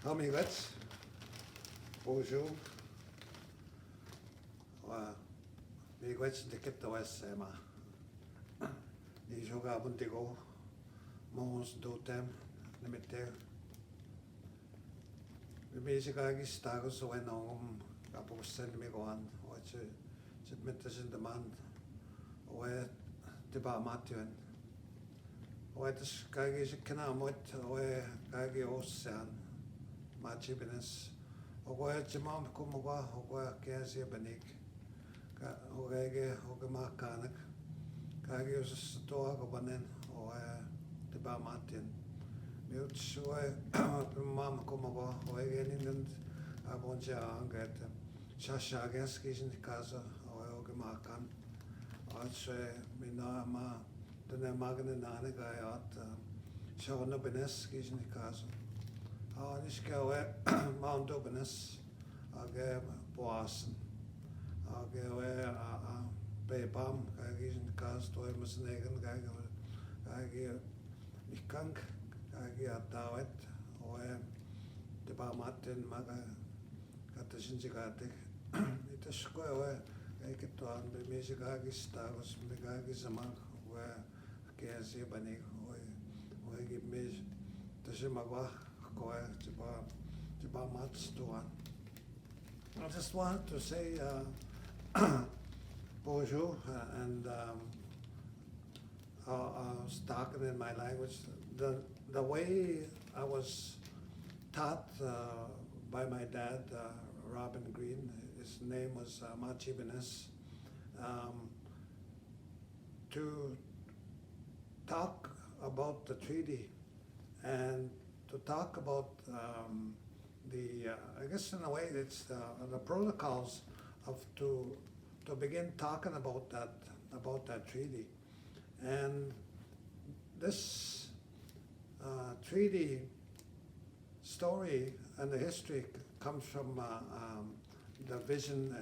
Hamigats, bonjour. Miigats dikit tawas ema. Nizogaabo tigo, mons dotem, nimitte. Bimose Gaa-Gikenimigooyang wenong kapusten migoan, oche mittesin demand, oe tiba matuen. Oe tis Gaa-Gikenimigooyang oe Gaa-Gikenimigooyang Machibines, oe chimam kumoga, oe kiasi banik, oe makanak, Gaa-Gikenimigooyang toa gobanen, oe tiba matien. Miuts oe mam kumoga, oe genindend abonja anget, shashagas kisin kaza, oe makan, oe mina ma dene magane nane gayat, shawna benes kisin kaza. Anishke oe mount openes, age boasen, age oe bebam, kisin kaza, oe musnegen, age ikank, age atawet, oe tiba maten maga katasinjigate. Itasko oe kituan Bimose Gaa-Gikenimigooyang Gaa-Gikenimigooyang oe kiasi banik, oe gibmis tasimagwa. I just wanted to say bonjour and I was talking in my language. The way I was taught by my dad, Robin Greene, his name was Machibines, to talk about the treaty and to talk about I guess in a way it's the protocols of to begin talking about that treaty. And this treaty story and the history comes from the vision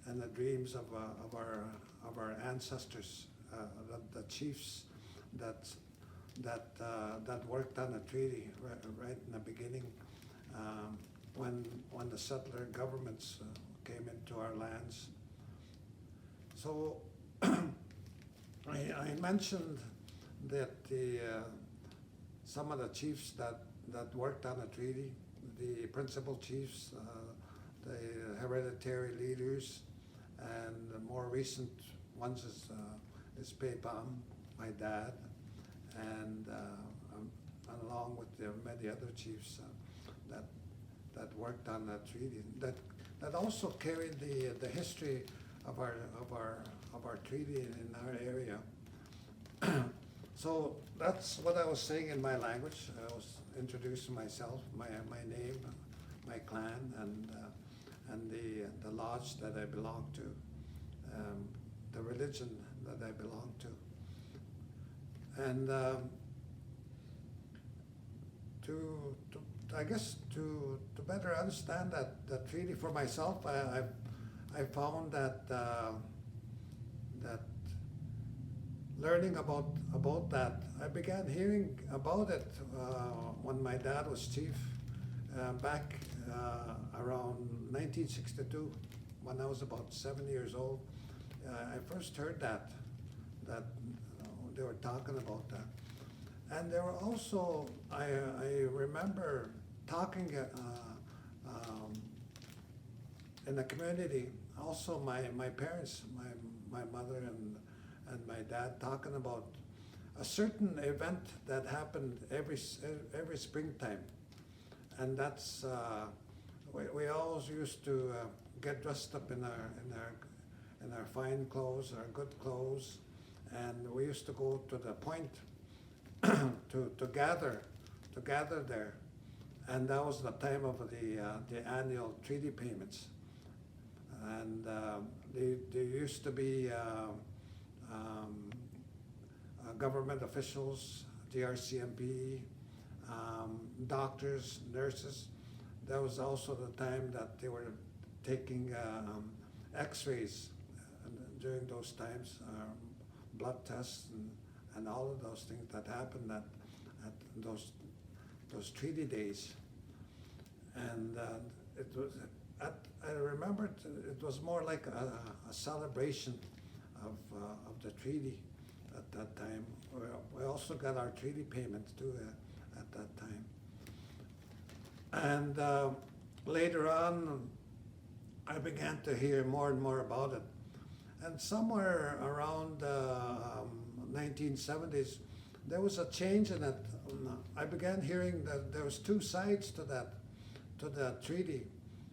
and the dreams of our ancestors, the chiefs that worked on the treaty right in the beginning, when the settler governments came into our lands. So I mentioned that some of the chiefs that worked on the treaty, the principal chiefs, the hereditary leaders, and the more recent ones is Pepam, my dad, and along with many other chiefs that worked on that treaty, that also carried the history of our treaty in our area. So that's what I was saying in my language. I was introducing myself, my name, my clan, and the lodge that I belong to, the religion that I belong to. And I guess to better understand that treaty for myself, I found that learning about that, I began hearing about it when my dad was chief back around 1962, when I was about 7 years old. I first heard that they were talking about that. And there were also, I remember talking in the community, also my parents, my mother and my dad, talking about a certain event that happened every springtime. And that's, we always used to get dressed up in our fine clothes, our good clothes, and we used to go to the point to gather there, and that was the time of the annual treaty payments, and there used to be government officials, DRCMP, doctors, nurses. That was also the time that they were taking X-rays during those times, blood tests and all of those things that happened at those treaty days. And it was, I remember it was more like a celebration of the treaty at that time. We also got our treaty payments too at that time. And later on, I began to hear more and more about it. And somewhere around 1970s, there was a change in it. I began hearing that there was two sides to that treaty.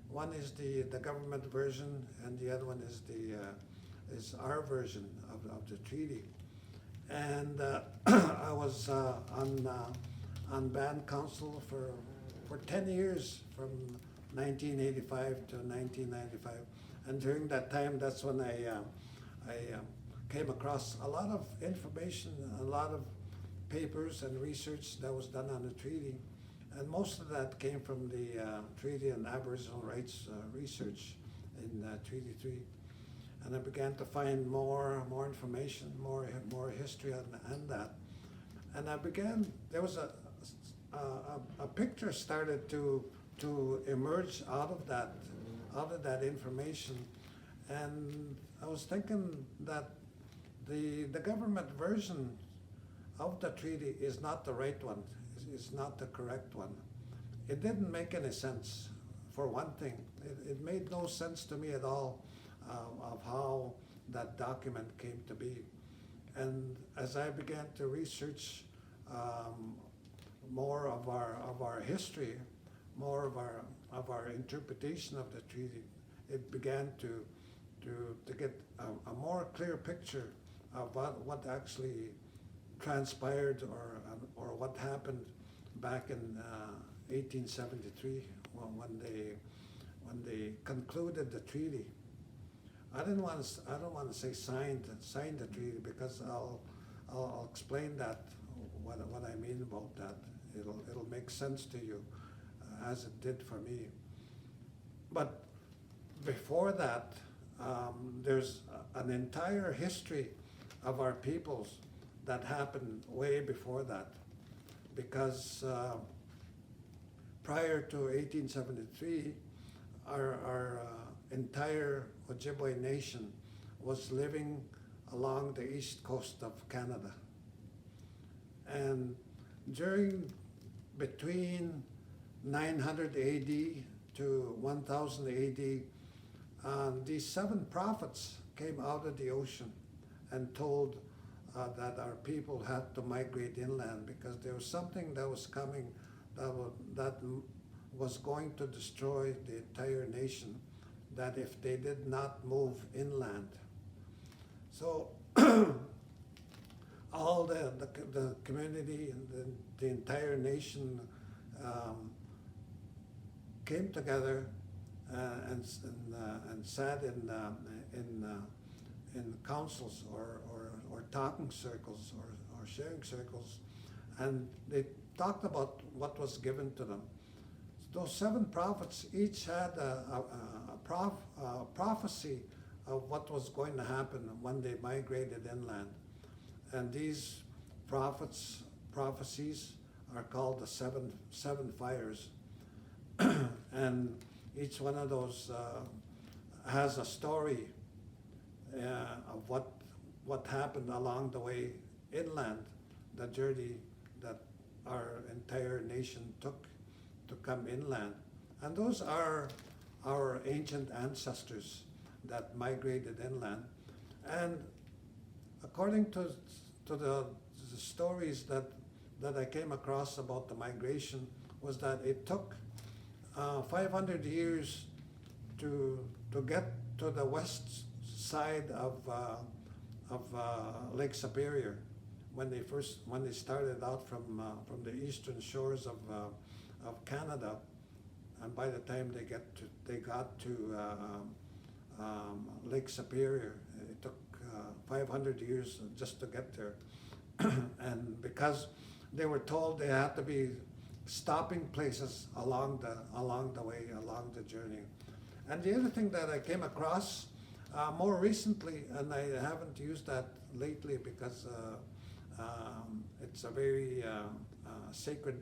One is the government version, and the other one is our version of the treaty. And I was on band council for 10 years, from 1985 to 1995. And during that time, that's when I came across a lot of information, a lot of papers and research that was done on the treaty. And most of that came from the Treaty on Aboriginal Rights Research in Treaty 3. And I began to find more information, more history on that. And I began, there was a picture started to emerge out of that information. And I was thinking that the government version of the treaty is not the right one. It's not the correct one. It didn't make any sense, for one thing. It made no sense to me at all of how that document came to be. And as I began to research more of our history, more of our interpretation of the treaty, it began to get a more clear picture of what actually transpired or what happened back in 1873 when they concluded the treaty. I don't want to say signed the treaty, because I'll explain that what I mean about that. It'll make sense to you as it did for me. But before that, there's an entire history of our peoples that happened way before that, because prior to 1873, our entire Ojibwe nation was living along the east coast of Canada. And between 900 AD to 1000 AD, these 7 prophets came out of the ocean and told that our people had to migrate inland, because there was something that was coming that was going to destroy the entire nation, that if they did not move inland. So all the community and the entire nation came together and sat in councils or talking circles or sharing circles, and they talked about what was given to them. Those 7 prophets each had a prophecy of what was going to happen when they migrated inland. And these prophecies are called the seven fires. And each one of those has a story of what happened along the way inland, the journey that our entire nation took to come inland. And those are our ancient ancestors that migrated inland. And according to the stories that I came across about the migration, was that it took 500 years to get to the west side of Lake Superior, when they started out from the eastern shores of Canada, and by the time they got to Lake Superior, it took 500 years just to get there. And because they were told they had to be stopping places along the way, along the journey. And the other thing that I came across more recently, and I haven't used that lately because it's a very sacred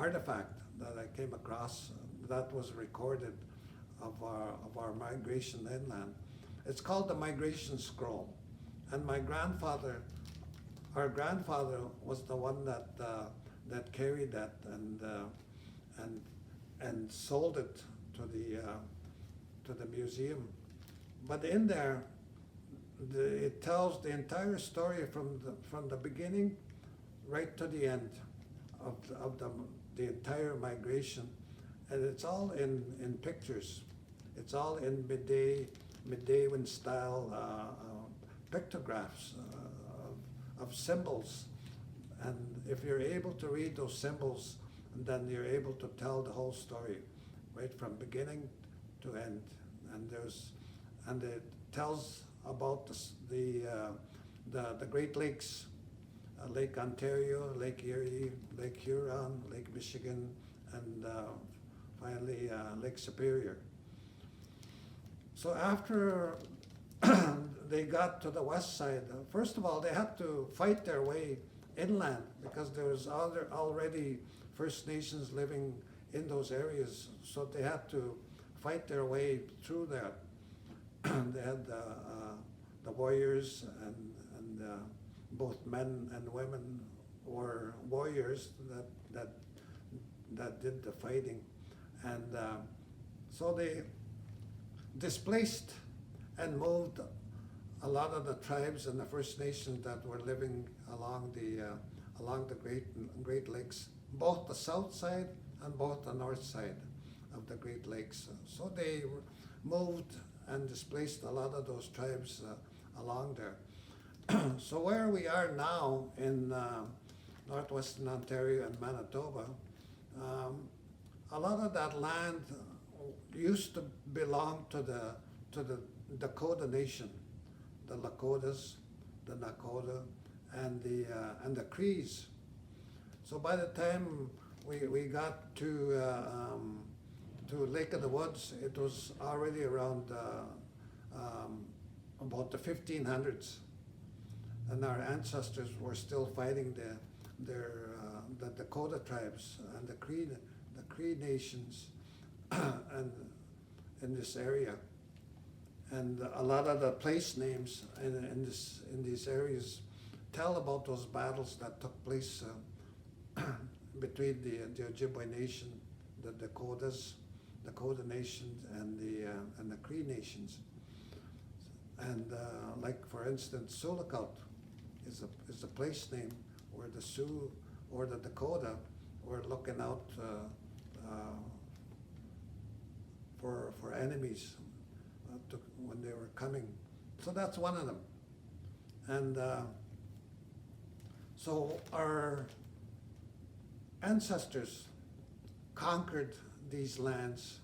artifact that I came across that was recorded of our migration inland. It's called the Migration Scroll, and our grandfather was the one that carried that and sold it to the museum. But in there, it tells the entire story from the beginning right to the end of the entire migration, and it's all in pictures. It's all in Medieval style pictographs of symbols, and if you're able to read those symbols, then you're able to tell the whole story, right from beginning to end. And it tells about the Great Lakes, Lake Ontario, Lake Erie, Lake Huron, Lake Michigan, and finally Lake Superior. So after they got to the west side, first of all, they had to fight their way inland because there was already First Nations living in those areas. So they had to fight their way through that. They had the warriors, and both men and women were warriors that did the fighting, and so they displaced and moved a lot of the tribes and the First Nations that were living along the Great Lakes, both the south side and both the north side of the Great Lakes. So they moved and displaced a lot of those tribes along there. So where we are now in northwestern Ontario and Manitoba, a lot of that land used to belong to the Dakota Nation, the Lakotas, the Nakota, and the Crees. So by the time we got to Lake of the Woods, it was already around about the 1500s, and our ancestors were still fighting the Dakota tribes and the Cree nations and in this area. And a lot of the place names in these areas tell about those battles that took place between the Ojibwe Nation, the Dakota Nation, and the Cree nations. And like for instance, Sulakaut is a place name where the Sioux or the Dakota were looking out for enemies when they were coming. So that's one of them. And so our ancestors conquered these lands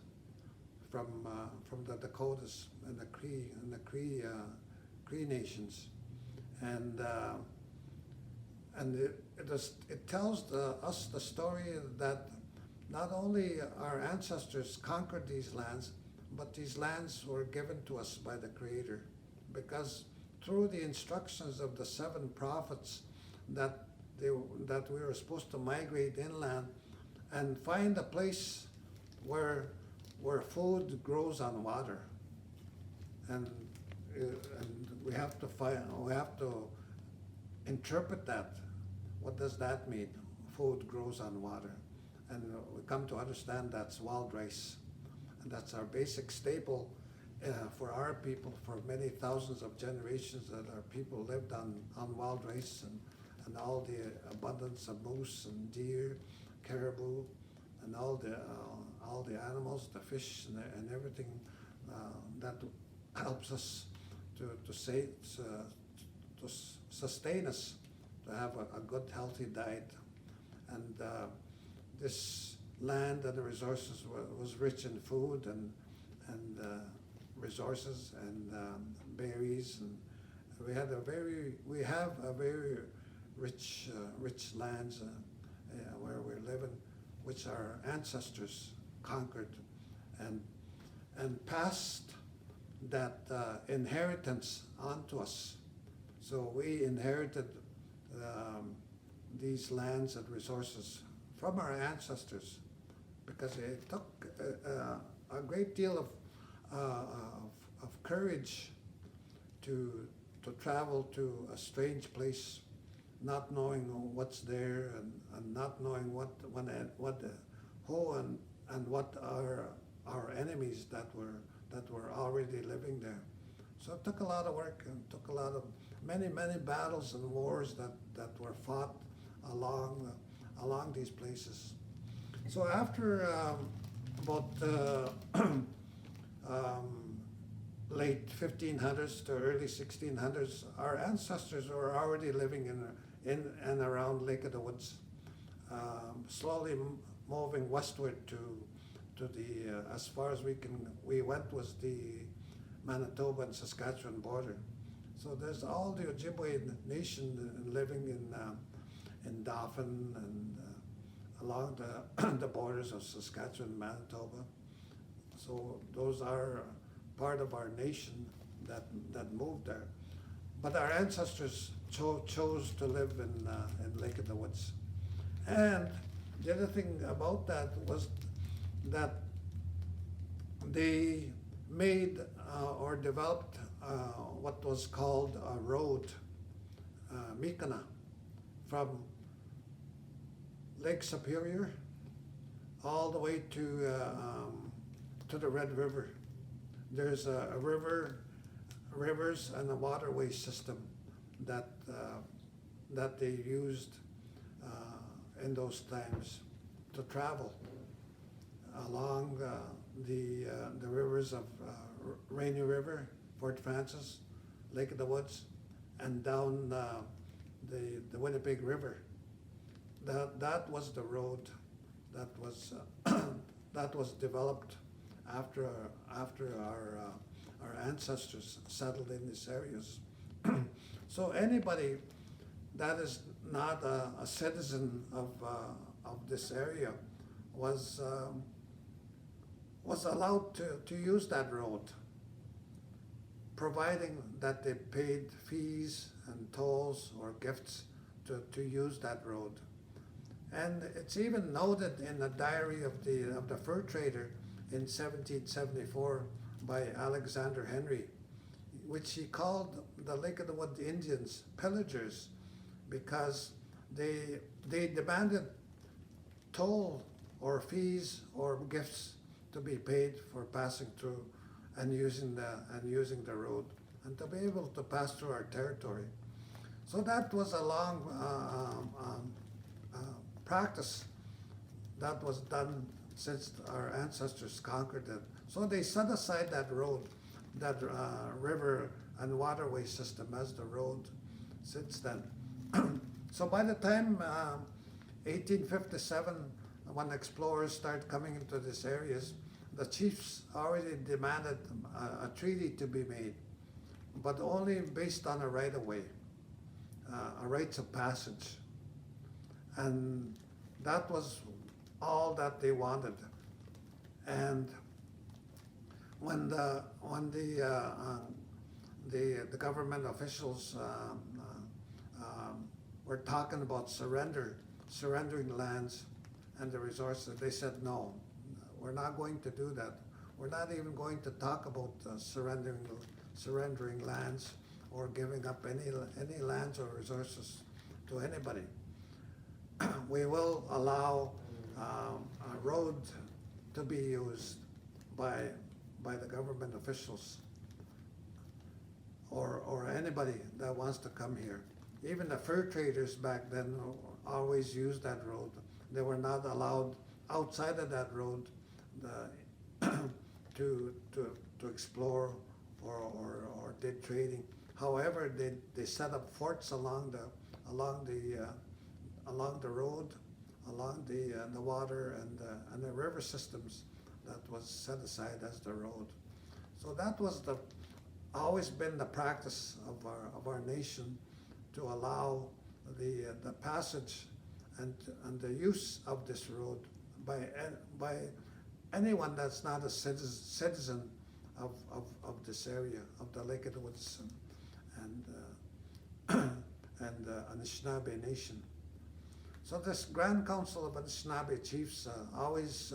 from the Dakotas and the Cree nations, and it tells us the story that not only our ancestors conquered these lands, but these lands were given to us by the Creator, because through the instructions of the 7 prophets that we were supposed to migrate inland and find a place where food grows on water, and we have to interpret that. What does that mean? Food grows on water, and we come to understand that's wild rice, and that's our basic staple for our people. For many thousands of generations, that our people lived on wild rice and all the abundance of moose and deer, caribou, and all the animals, the fish and everything that helps us to sustain us, to have a good healthy diet. And this land and the resources was rich in food and resources and berries, and we have a very rich lands where we're living, which our ancestors conquered and passed that inheritance onto us. So we inherited these lands and resources from our ancestors, because it took a great deal of courage to travel to a strange place, not knowing what's there, and not knowing who and what are our enemies that were already living there. So it took a lot of work, and took a lot of many battles and wars that were fought along these places. So after about late 1500s to early 1600s, our ancestors were already living in and around Lake of the Woods, slowly moving westward to the as far as we went was the Manitoba and Saskatchewan border. So there's all the Ojibwe nation living in Dauphin and along the borders of Saskatchewan and Manitoba. So those are part of our nation that moved there. But our ancestors chose to live in Lake of the Woods. And the other thing about that was that they made or developed what was called a road, Mikana, from Lake Superior all the way to the Red River. There's a rivers and a waterway system that they used in those times to travel along the rivers of Rainy River, Fort Francis, Lake of the Woods, and down the Winnipeg River. That was the road that was that was developed after our ancestors settled in these areas. So anybody that is not a citizen of this area was allowed to use that road, providing that they paid fees and tolls or gifts to use that road. And it's even noted in the diary of the fur trader in 1774 by Alexander Henry, which he called the Lake of the Wood Indians pillagers, because they demanded toll or fees or gifts to be paid for passing through and using the road, and to be able to pass through our territory. So that was a long practice that was done since our ancestors conquered it. So they set aside that road, that river and waterway system as the road since then. So by the time 1857, when explorers started coming into these areas, the chiefs already demanded a treaty to be made, but only based on a right-of-way, a rights of passage. And that was all that they wanted. And when the government officials were talking about surrendering lands and the resources, they said, no, we're not going to do that. We're not even going to talk about surrendering lands or giving up any lands or resources to anybody. We will allow a road to be used by the government officials or anybody that wants to come here. Even the fur traders back then always used that road. They were not allowed outside of that road to explore or did trading. However, they set up forts along the road, along the water and the river systems that was set aside as the road. So that was always been the practice of our nation, to allow the passage and the use of this road by anyone that's not a citizen of this area, of the Lake of the Woods and Anishinaabe Nation. So this Grand Council of Anishinaabe Chiefs always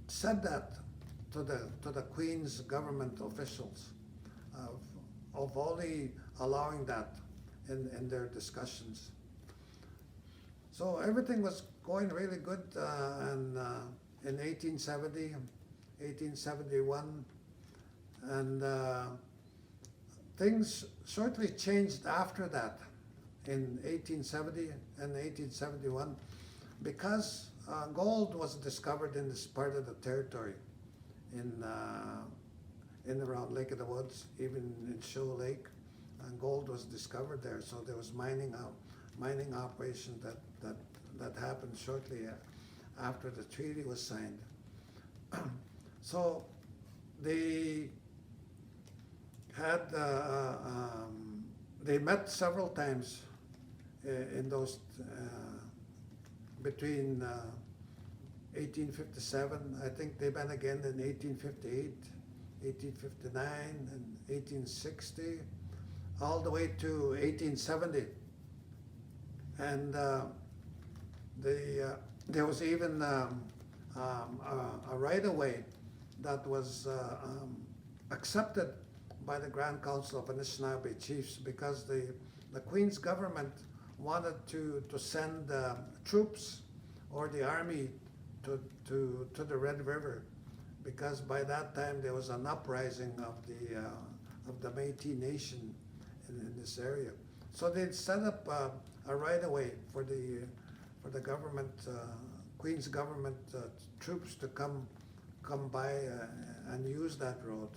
said that to the Queen's government officials of only allowing that in their discussions. So everything was going really good and in 1870, 1871, and things shortly changed after that in 1870 and 1871 because gold was discovered in this part of the territory in around Lake of the Woods, even in Shoal Lake, and gold was discovered there. So there was mining operation that happened shortly after the treaty was signed. So they had they met several times in those between 1857. I think they met again in 1858, 1859, and 1860, all the way to 1870. And there was even a right-of-way that was accepted by the Grand Council of Anishinaabe Chiefs because the Queen's government wanted to send troops or the army to the Red River, because by that time there was an uprising of the Métis Nation in this area. So they'd set up a right-of-way for the government, Queen's government troops to come by and use that road.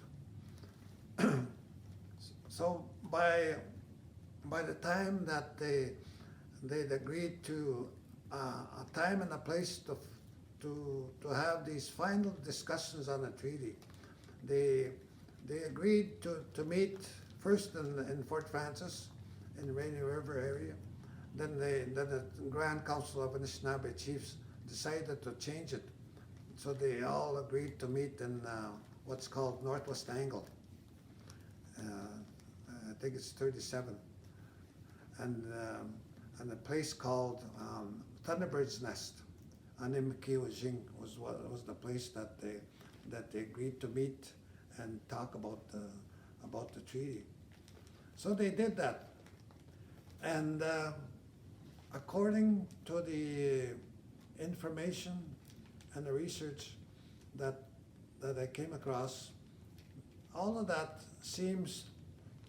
So by the time that they'd agreed to a time and a place to have these final discussions on a treaty, they agreed to meet first in Fort Francis in the Rainy River area. Then the Grand Council of Anishinaabe Chiefs decided to change it. So they all agreed to meet in what's called Northwest Angle. I think it's 37. And a place called Thunderbird's Nest. Anishiniaabemowin was the place that they agreed to meet and talk about the treaty. So they did that. And according to the information and the research that I came across, all of that seems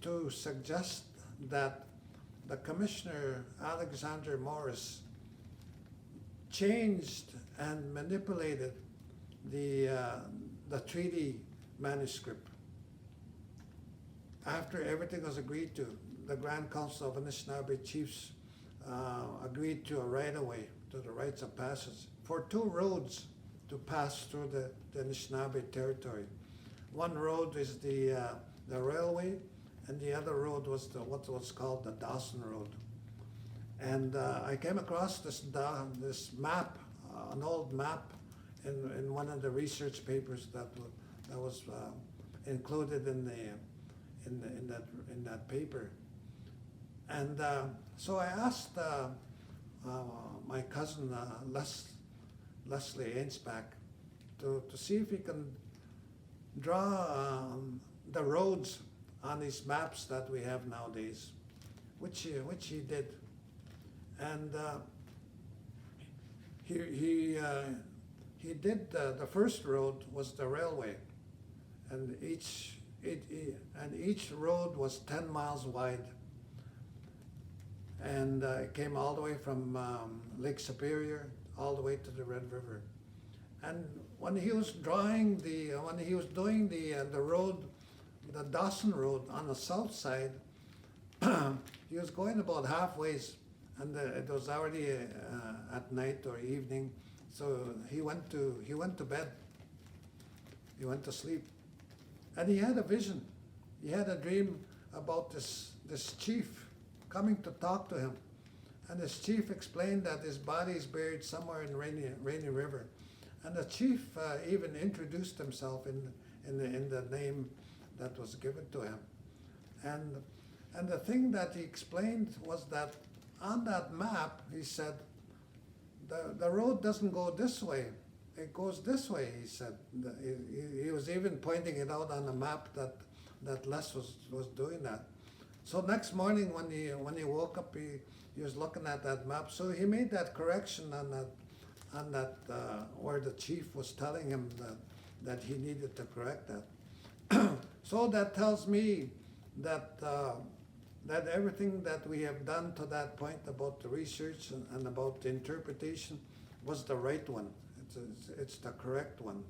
to suggest that the Commissioner, Alexander Morris, changed and manipulated the treaty manuscript. After everything was agreed to, the Grand Council of Anishinaabe Chiefs agreed to a right-of-way, to the rights of passage, for two roads to pass through the Anishinaabe territory. One road is the railway, and the other road was what was called the Dawson Road. And I came across this map, an old map, in one of the research papers that was included in that paper. And so I asked my cousin Leslie Ainsback to see if he can draw the roads on these maps that we have nowadays, which he did. And he did the first road was the railway, and each road was 10 miles wide, and it came all the way from Lake Superior all the way to the Red River. And when he was doing the road, the Dawson Road on the south side, he was going about halfway, and it was already at night or evening, so he went to bed. He went to sleep, and he had a vision. He had a dream about this chief coming to talk to him, and this chief explained that his body is buried somewhere in Rainy River, and the chief even introduced himself in the name that was given to him, and the thing that he explained was that on that map, he said, the road doesn't go this way. It goes this way, he said. He was even pointing it out on the map that Les was doing that. So next morning when he woke up, he was looking at that map. So he made that correction on that where the chief was telling him that he needed to correct that. So that tells me that that everything that we have done to that point about the research and about the interpretation was the right one. It's the correct one.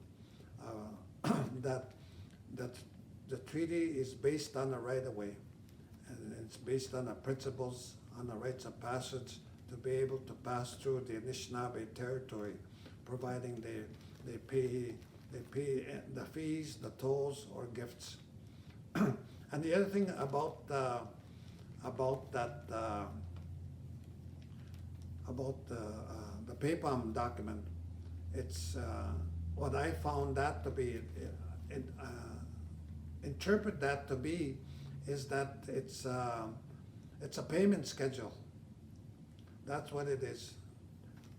That the treaty is based on the right of way, and it's based on the principles on the rights of passage to be able to pass through the Anishinaabe territory, providing they pay the fees, the tolls, or gifts. And the other thing about the PAPAM document, it's what I found that to be, interpret that to be, is that it's a payment schedule. That's what it is,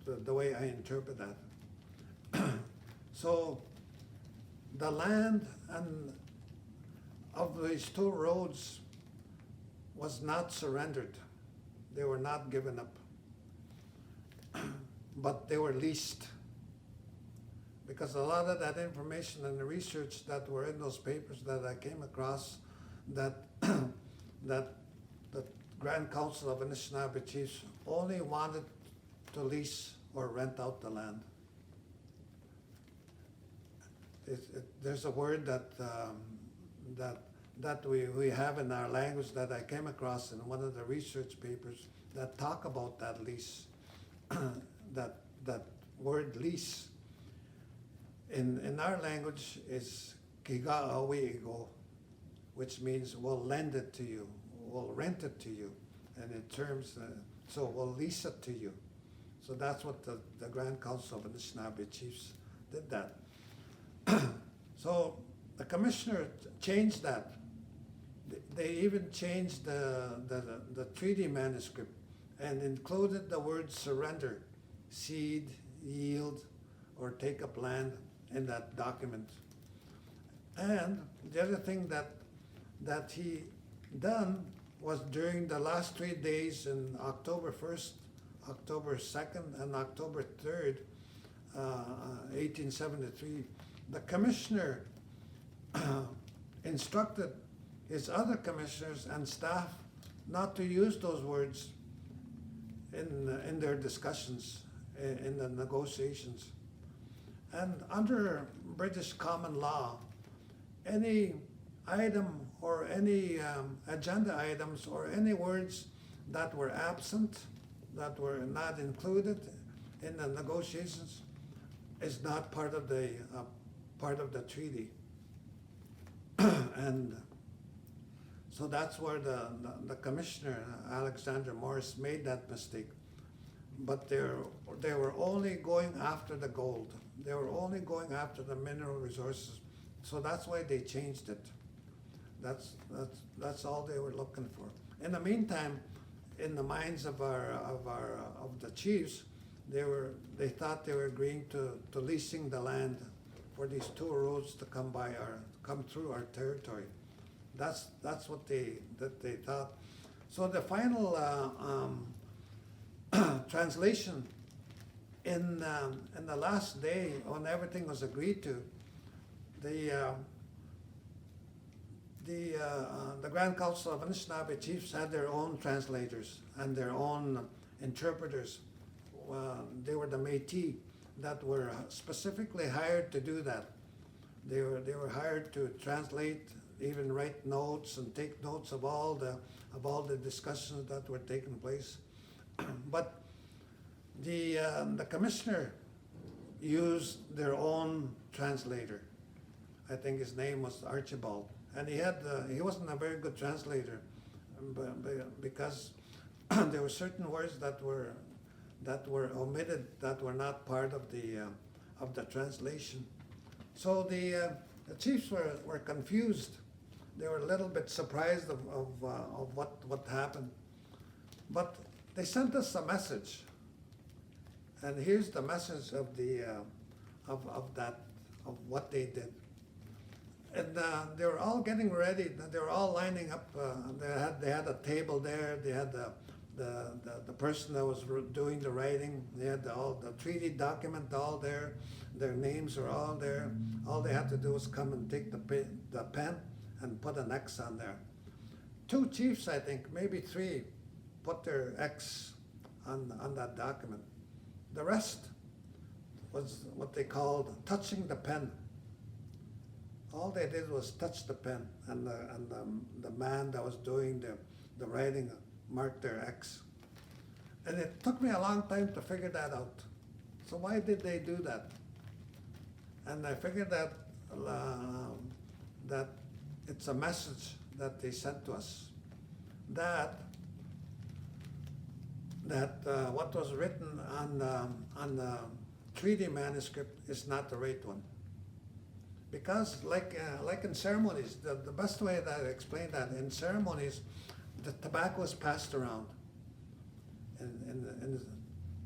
the way I interpret that. So the land and of these two roads was not surrendered. They were not given up, but they were leased. Because a lot of that information and the research that were in those papers that I came across, that that the Grand Council of Anishinaabe Chiefs only wanted to lease or rent out the land. There's a word that we have in our language that I came across in one of the research papers that talk about that lease. that word lease in our language is Gaa-Gikenimigooyang, which means we'll lend it to you, we'll rent it to you, and in terms, so we'll lease it to you. So that's what the Grand Council of Anishinaabe Chiefs did that. So the commissioner changed that. They even changed the treaty manuscript and included the word surrender, cede, yield, or take up land in that document. And the other thing that he done was during the last 3 days in October 1st, October 2nd, and October 3rd, 1873, the commissioner instructed his other commissioners and staff not to use those words in their discussions, in the negotiations. And under British common law, any item or any agenda items or any words that were absent, that were not included in the negotiations, is not part of the treaty. And so that's where the commissioner, Alexander Morris, made that mistake. But they were only going after the gold. They were only going after the mineral resources. So that's why they changed it. That's all they were looking for. In the meantime, in the minds of the chiefs, they thought they were agreeing to leasing the land for these two roads to come through our territory. That's what they thought. So the final translation in the last day, when everything was agreed to, the Grand Council of Anishinaabe Chiefs had their own translators and their own interpreters. They were the Métis that were specifically hired to do that. They were hired to translate, even write notes and take notes of all the discussions that were taking place. But the commissioner used their own translator. I think his name was Archibald, and he wasn't a very good translator, because there were certain words that were omitted, that were not part of the translation. So the chiefs were confused. They were a little bit surprised of what happened. But they sent us a message, and here's the message of the of what they did. And they were all getting ready. They were all lining up. They had a table there. They had the person that was doing the writing. They had all the treaty document all there. Their names are all there. All they had to do was come and take the pen and put an X on there. 2 chiefs, I think, maybe 3, put their X on that document. The rest was what they called touching the pen. All they did was touch the pen, and the man that was doing the writing marked their X. And it took me a long time to figure that out. So why did they do that? And I figured that that it's a message that they sent to us, that what was written on the treaty manuscript is not the right one. Because like in ceremonies, the best way that I explain that, in ceremonies, the tobacco is passed around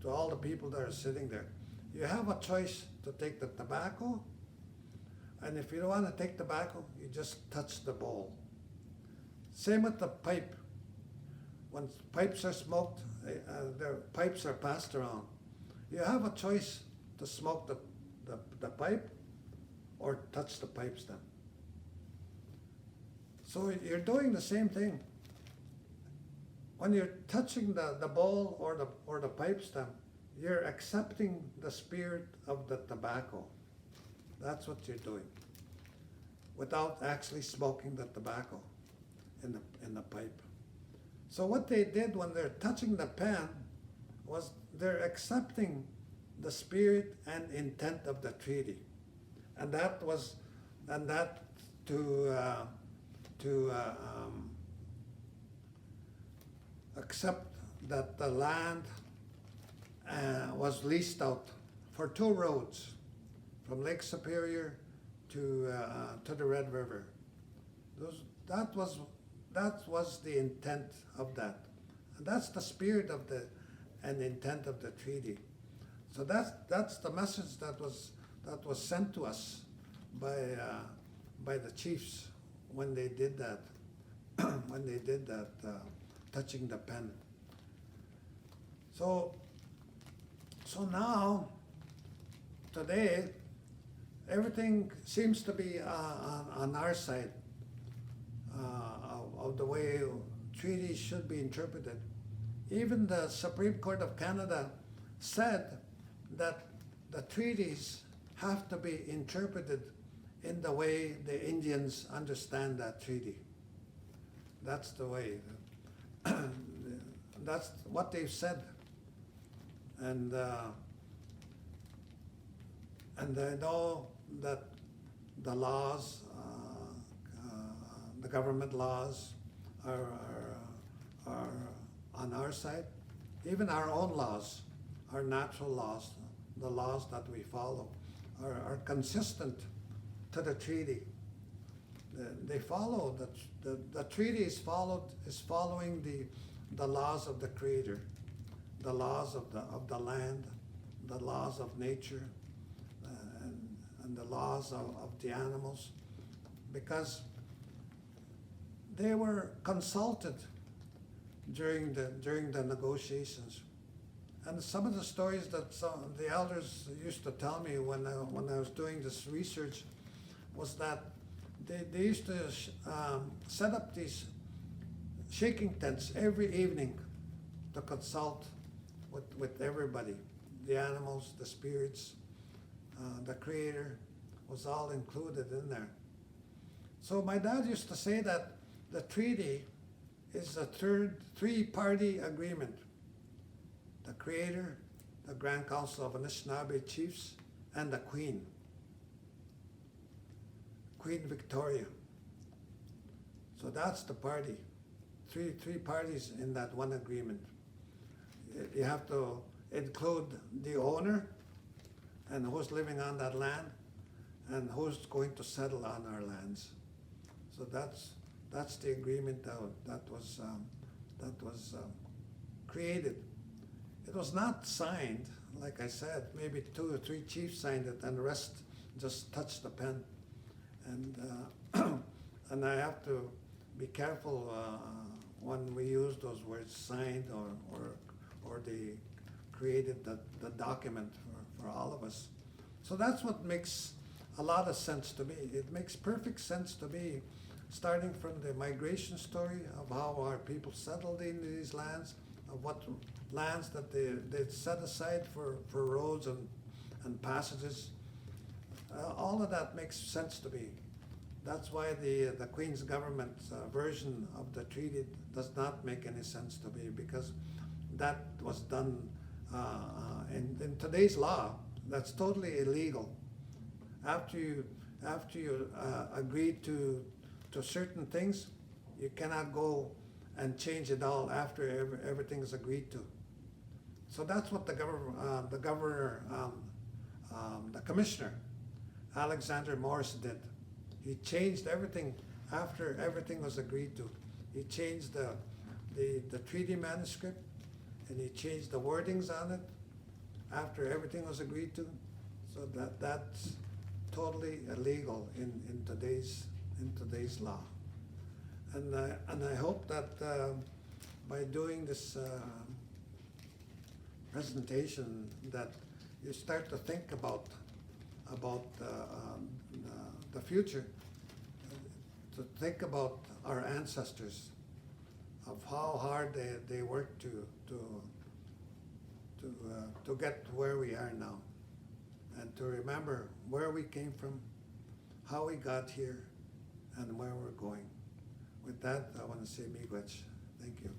to all the people that are sitting there. You have a choice to take the tobacco, and if you don't want to take tobacco, you just touch the bowl. Same with the pipe. When pipes are smoked, their pipes are passed around. You have a choice to smoke the pipe or touch the pipe stem. So you're doing the same thing. When you're touching the bowl or the pipe stem, you're accepting the spirit of the tobacco. That's what you're doing, without actually smoking the tobacco in the pipe. So what they did when they're touching the pen was they're accepting the spirit and intent of the treaty. And that to accept that the land was leased out for 2 roads from Lake Superior to the Red River. That was the intent of that. And that's the spirit of and intent of the treaty. So that's the message that was sent to us by the chiefs when they did that, touching the pen. So now, today, everything seems to be on our side of the way treaties should be interpreted. Even the Supreme Court of Canada said that the treaties have to be interpreted in the way the Indians understand that treaty. That's the way. That's what they've said. And I know that the laws, the government laws are on our side. Even our own laws, our natural laws, the laws that we follow, are consistent to the treaty. They follow the treaty is following the laws of the Creator, the laws of the land, the laws of nature, and the laws of the animals, because they were consulted during the negotiations. And some of the stories that the elders used to tell me when I was doing this research was that they used to set up these shaking tents every evening to consult with everybody. The animals, the spirits, the Creator was all included in there. So my dad used to say that the treaty is a three-party agreement. The Creator, the Grand Council of Anishinaabe Chiefs, and the Queen, Queen Victoria. So that's the party. Three parties in that one agreement. You have to include the owner and who's living on that land and who's going to settle on our lands. So that's the agreement that was created, it was not signed, like I said, maybe 2 or 3 chiefs signed it and the rest just touched the pen. And, and I have to be careful when we use those words signed or they created the document for all of us. So that's what makes a lot of sense to me. It makes perfect sense to me, starting from the migration story of how our people settled in these lands, of what lands that they set aside for roads and passages. All of that makes sense to me. That's why the Queen's government version of the treaty does not make any sense to me, because that was done in today's law. That's totally illegal. After you agree to certain things, you cannot go and change it all after everything is agreed to. So that's what the commissioner, Alexander Morris, did. He changed everything after everything was agreed to. He changed the treaty manuscript, and he changed the wordings on it after everything was agreed to. So that's totally illegal in today's law. And I hope that by doing this presentation, that you start to think about the future, to think about our ancestors, of how hard they worked to get where we are now, and to remember where we came from, how we got here, and where we're going. With that, I want to say miigwech. Thank you.